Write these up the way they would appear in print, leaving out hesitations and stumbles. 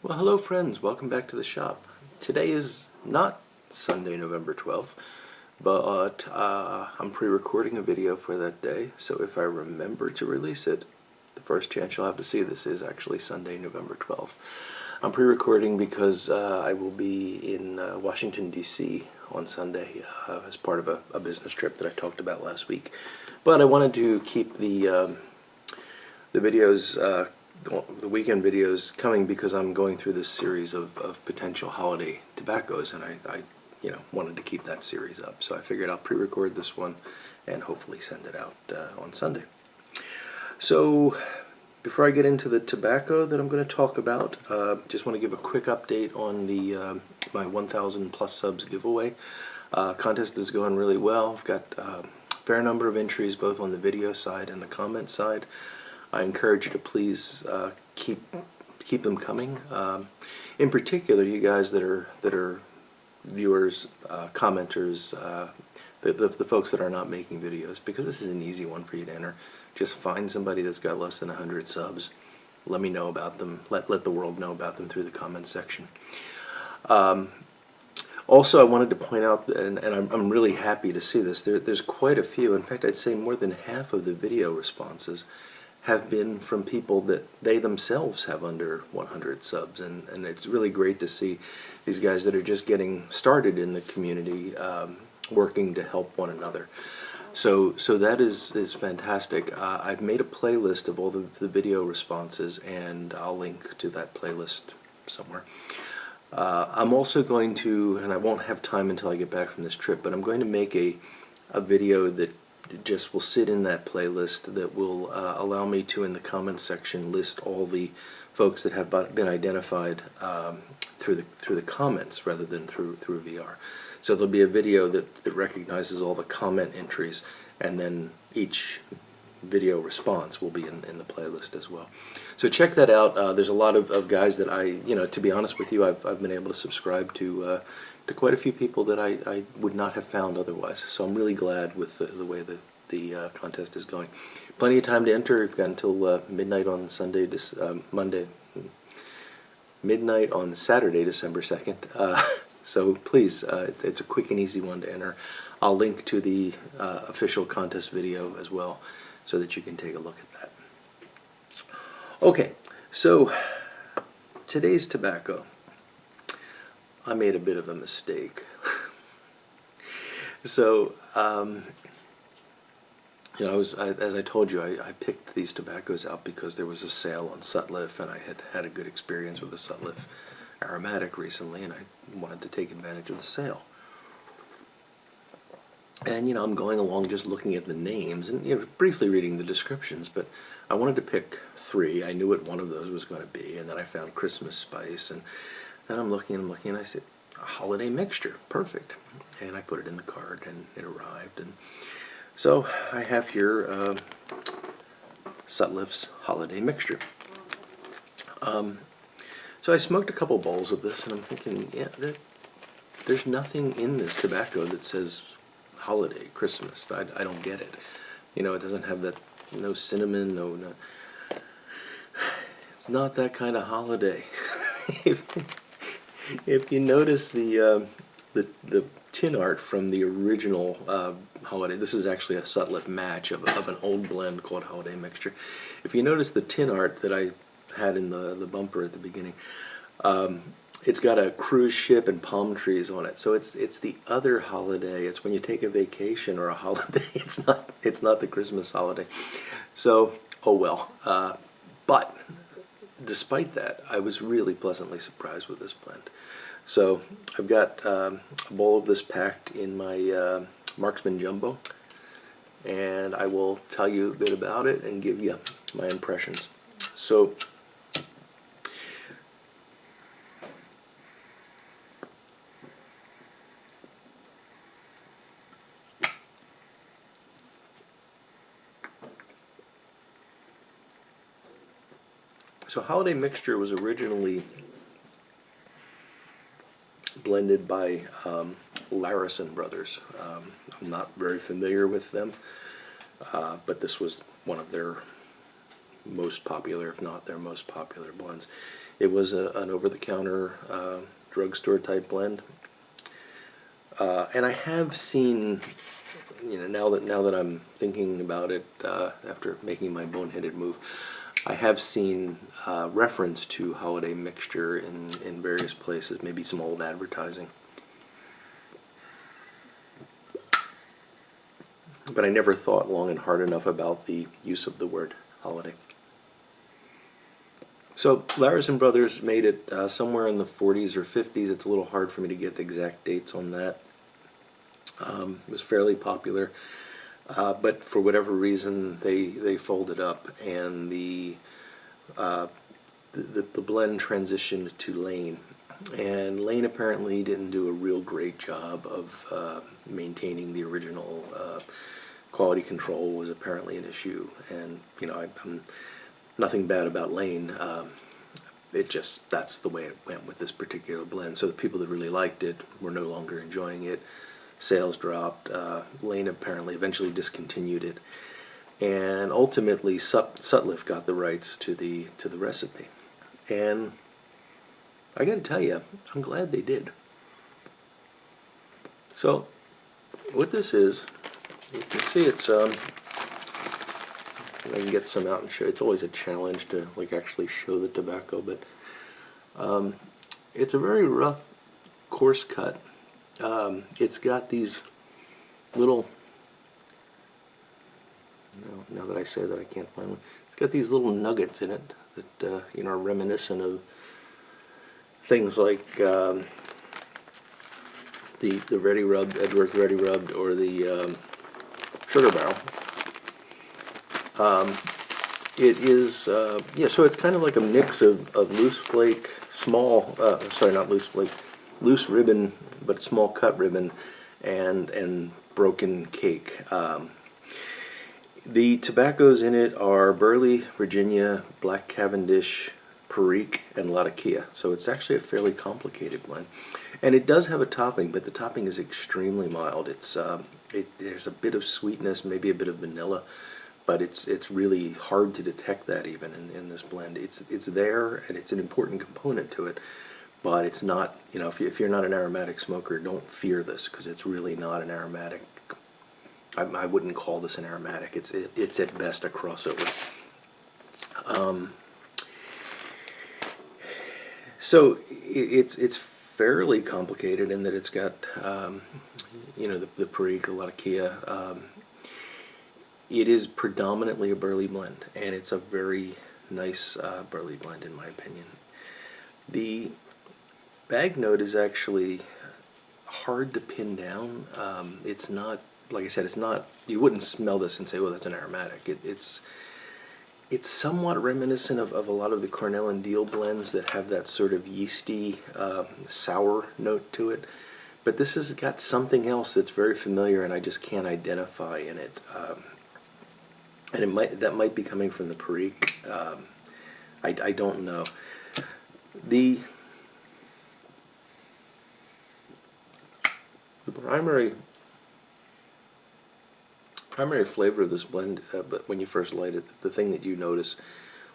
Well, hello friends, welcome back to the shop. Today is not Sunday, November 12th, but I'm pre-recording a video for that day, so if I remember to release it, the first chance you'll have to see this is actually Sunday, November 12th. I'm pre-recording because I will be in Washington, D.C. on Sunday as part of a business trip that I talked about last week. But I wanted to keep the videos, the weekend videos coming because I'm going through this series of potential holiday tobaccos, and I wanted to keep that series up. So I figured I'll pre-record this one and hopefully send it out on Sunday. So before I get into the tobacco that I'm going to talk about, just want to give a quick update on the my 1,000 plus subs giveaway. Contest is going really well. I've got a fair number of entries both on the video side and the comment side. I encourage you to please keep them coming. In particular, you guys that are viewers, commenters, the folks that are not making videos, because this is an easy one for you to enter. Just find somebody that's got less than 100 subs. Let me know about them. Let the world know about them through the comment section. Also, I wanted to point out, and I'm really happy to see this, there's quite a few. In fact, I'd say more than half of the video responses have been from people that they themselves have under 100 subs, and it's really great to see these guys that are just getting started in the community working to help one another. So that is fantastic. I've made a playlist of all the video responses, and I'll link to that playlist somewhere. I'm also going to, and I won't have time until I get back from this trip, but I'm going to make a video that just will sit in that playlist that will allow me to, in the comments section, list all the folks that have been identified through the comments rather than through VR. So there'll be a video that recognizes all the comment entries, and then each video response will be in the playlist as well. So check that out. There's a lot of guys that to be honest with you, I've been able to subscribe to quite a few people that I would not have found otherwise. So I'm really glad with the way the contest is going. Plenty of time to enter. We've got until midnight on midnight on Saturday, December 2nd. So please, it's a quick and easy one to enter. I'll link to the official contest video as well, so that you can take a look at that. Okay, so today's tobacco. I made a bit of a mistake. So, as I told you, I picked these tobaccos out because there was a sale on Sutliff, and I had a good experience with the Sutliff aromatic recently, and I wanted to take advantage of the sale. And I'm going along just looking at the names and briefly reading the descriptions, but I wanted to pick three. I knew what one of those was going to be, and then I found Christmas Spice, and I'm looking, and I said, a holiday mixture, perfect. And I put it in the cart, and it arrived. And so I have here Sutliff's holiday mixture. So I smoked a couple bowls of this, and I'm thinking, there's nothing in this tobacco that says holiday, Christmas. I don't get it. It doesn't have that, no cinnamon, no. It's not that kind of holiday. If you notice the tin art from the original holiday, this is actually a Sutliff match of an old blend called Holiday Mixture. If you notice the tin art that I had in the bumper at the beginning, it's got a cruise ship and palm trees on it. So it's the other holiday. It's when you take a vacation or a holiday. It's not the Christmas holiday. So oh well. But despite that, I was really pleasantly surprised with this blend. So I've got a bowl of this packed in my Marksman Jumbo, and I will tell you a bit about it and give you my impressions. So Holiday Mixture was originally blended by Larison Brothers. I'm not very familiar with them, but this was one of their most popular, if not their most popular blends. It was an over-the-counter drugstore type blend. And I have seen, now that I'm thinking about it, after making my boneheaded move, I have seen reference to holiday mixture in various places, maybe some old advertising. But I never thought long and hard enough about the use of the word holiday. So Larison Brothers made it somewhere in the 40s or 50s. It's a little hard for me to get exact dates on that. It was fairly popular, but for whatever reason they folded up, and the blend transitioned to Lane. And Lane apparently didn't do a real great job of maintaining the original quality control. Was apparently an issue, and I'm nothing bad about Lane. That's the way it went with this particular blend. So the people that really liked it were no longer enjoying it. Sales dropped. Lane apparently eventually discontinued it, and ultimately Sutliff got the rights to the recipe. And I got to tell you, I'm glad they did. So what this is, you can see it's I can get some out and show. It's always a challenge to actually show the tobacco, but it's a very rough, coarse cut. It's got these little, now that I say that I can't find one, it's got these little nuggets in it that are reminiscent of things like the Ready Rubbed, Edwards Ready Rubbed, or the Sugar Barrel. It is, so it's kind of like a mix of loose flake, loose ribbon, but small cut ribbon, and broken cake. The tobaccos in it are Burley, Virginia, Black Cavendish, Perique, and Latakia. So it's actually a fairly complicated blend. And it does have a topping, but the topping is extremely mild. There's a bit of sweetness, maybe a bit of vanilla, but it's really hard to detect that even in this blend. It's there, and it's an important component to it, but it's not, if you're not an aromatic smoker, don't fear this, because it's really not an aromatic. I wouldn't call this an aromatic. It's at best a crossover. So it's fairly complicated in that it's got the Perique, the Latakia. It is predominantly a Burley blend, and it's a very nice Burley blend in my opinion. The bag note is actually hard to pin down. It's not, like I said, it's not, you wouldn't smell this and say, well, that's an aromatic. It's somewhat reminiscent of a lot of the Cornell and Diehl blends that have that sort of yeasty, sour note to it. But this has got something else that's very familiar, and I just can't identify in it. And that might be coming from the Perique. I don't know. The primary flavor of this blend, but when you first light it, the thing that you notice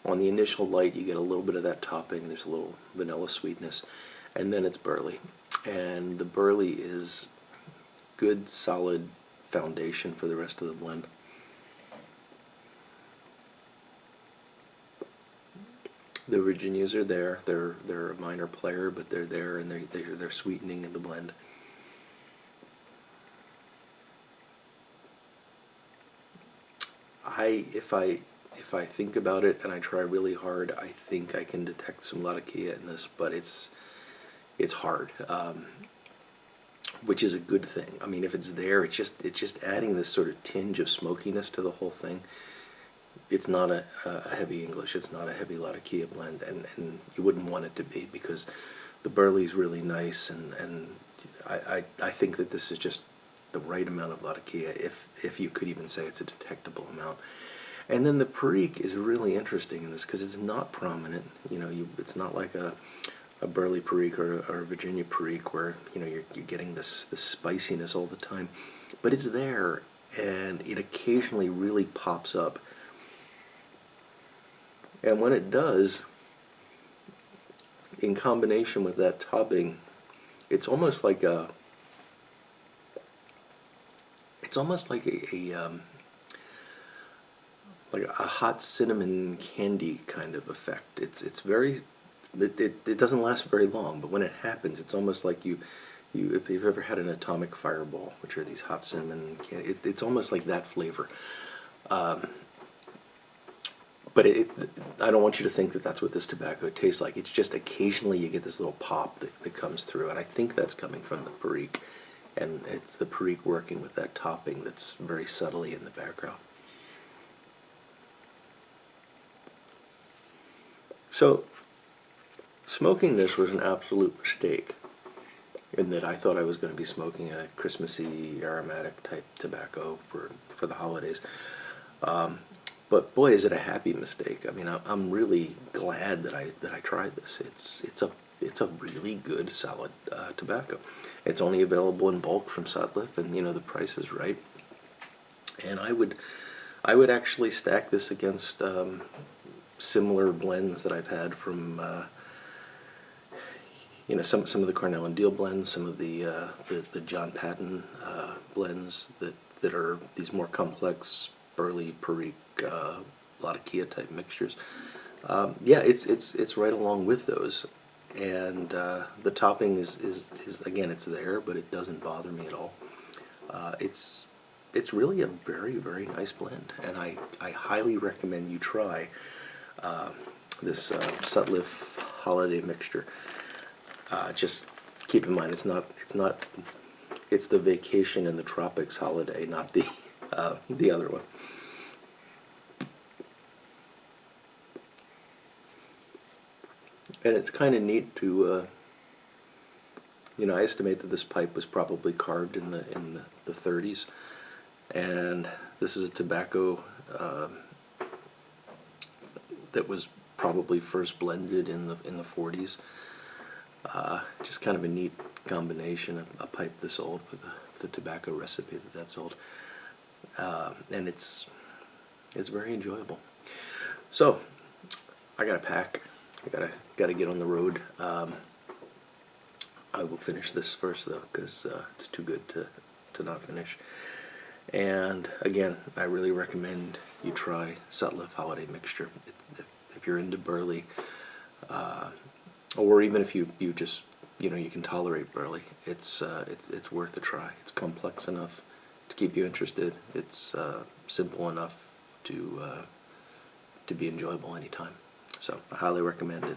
on the initial light, you get a little bit of that topping. There's a little vanilla sweetness, and then it's Burley, and the Burley is good, solid foundation for the rest of the blend. The Virginias are there. They're a minor player, but they're there, and they're sweetening in the blend. If I think about it and I try really hard, I think I can detect some Latakia in this, but it's hard, which is a good thing. I mean, if it's there, it's just adding this sort of tinge of smokiness to the whole thing. It's not a heavy English. It's not a heavy Latakia blend, and you wouldn't want it to be, because the Burley's really nice, and I think that this is just the right amount of Latakia, if you could even say it's a detectable amount. And then the Perique is really interesting in this, because it's not prominent. It's not like a Burley Perique or a Virginia Perique where you're getting this spiciness all the time, but it's there, and it occasionally really pops up. And when it does, in combination with that topping, it's almost like a like a hot cinnamon candy kind of effect. It's very it doesn't last very long, but when it happens, it's almost like you if you've ever had an atomic fireball, which are these hot cinnamon candy, it's almost like that flavor. But I don't want you to think that that's what this tobacco tastes like. It's just occasionally you get this little pop that comes through, and I think that's coming from the perique, and it's the perique working with that topping that's very subtly in the background. So, smoking this was an absolute mistake, in that I thought I was going to be smoking a Christmassy aromatic type tobacco for the holidays. But boy, is it a happy mistake. I mean, I'm really glad that I tried this. It's a really good, solid tobacco. It's only available in bulk from Sutliff, and the price is right. And I would actually stack this against similar blends that I've had from some of the Cornell and Deal blends, some of the John Patton blends that are these more complex burley perique, a lot of Kia type mixtures. Yeah, it's right along with those, and the topping is again, it's there, but it doesn't bother me at all. It's really a very, very nice blend, and I highly recommend you try this Sutliff holiday mixture. Just keep in mind, it's the Vacation in the Tropics holiday, not the other one. And it's kind of neat to, I estimate that this pipe was probably carved in the 30s, and this is a tobacco that was probably first blended in the 40s. Just kind of a neat combination of a pipe this old with the tobacco recipe that's old, and it's very enjoyable. So I gotta pack. I gotta get on the road. I will finish this first though, because it's too good to not finish. And again, I really recommend you try Sutliff Holiday Mixture if you're into burley, or even if you just you can tolerate burley. It's worth a try. It's complex enough to keep you interested. It's simple enough to be enjoyable anytime. So I highly recommend it.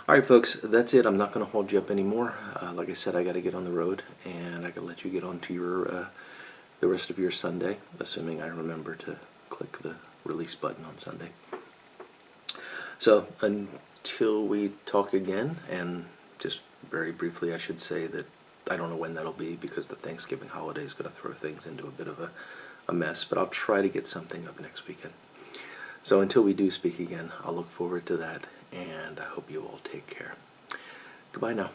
Alright folks, that's it. I'm not going to hold you up anymore. Like I said, I got to get on the road, and I can let you get on to your the rest of your Sunday, assuming I remember to click the release button on Sunday. So until we talk again, and just very briefly I should say that I don't know when that'll be, because the Thanksgiving holiday is going to throw things into a bit of a mess, but I'll try to get something up next weekend. So until we do speak again, I'll look forward to that, and I hope you all take care. Goodbye now.